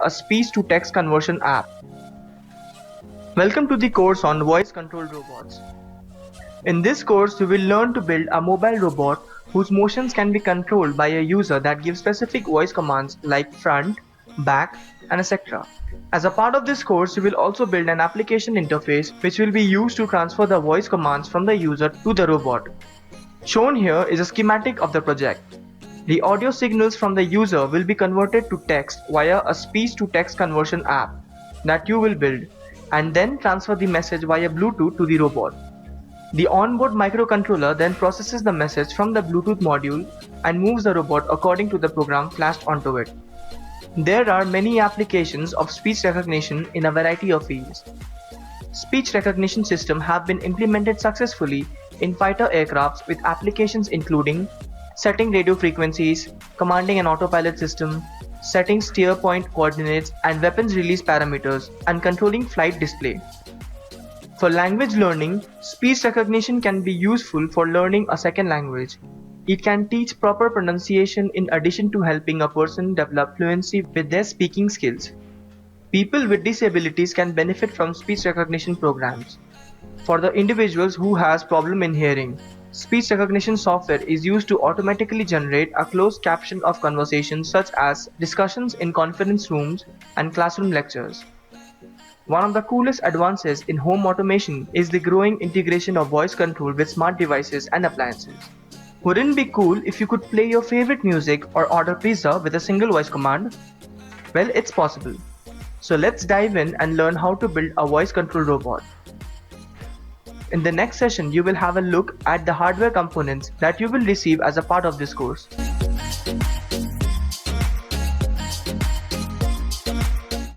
a speech-to-text conversion app. Welcome to the course on voice-controlled robots. In this course, you will learn to build a mobile robot whose motions can be controlled by a user that gives specific voice commands like front, back, and etc. As a part of this course, you will also build an application interface which will be used to transfer the voice commands from the user to the robot. Shown here is a schematic of the project. The audio signals from the user will be converted to text via a speech-to-text conversion app that you will build, and then transfer the message via Bluetooth to the robot. The onboard microcontroller then processes the message from the Bluetooth module and moves the robot according to the program flashed onto it. There are many applications of speech recognition in a variety of fields. Speech recognition systems have been implemented successfully in fighter aircrafts with applications including setting radio frequencies, commanding an autopilot system, setting steer point coordinates and weapons release parameters, and controlling flight display. For language learning, speech recognition can be useful for learning a second language. It can teach proper pronunciation in addition to helping a person develop fluency with their speaking skills. People with disabilities can benefit from speech recognition programs. For the individuals who has problem in hearing, speech recognition software is used to automatically generate a closed caption of conversations such as discussions in conference rooms and classroom lectures. One of the coolest advances in home automation is the growing integration of voice control with smart devices and appliances. Wouldn't it be cool if you could play your favorite music or order pizza with a single voice command? Well, it's possible. So let's dive in and learn how to build a voice control robot. In the next session, you will have a look at the hardware components that you will receive as a part of this course.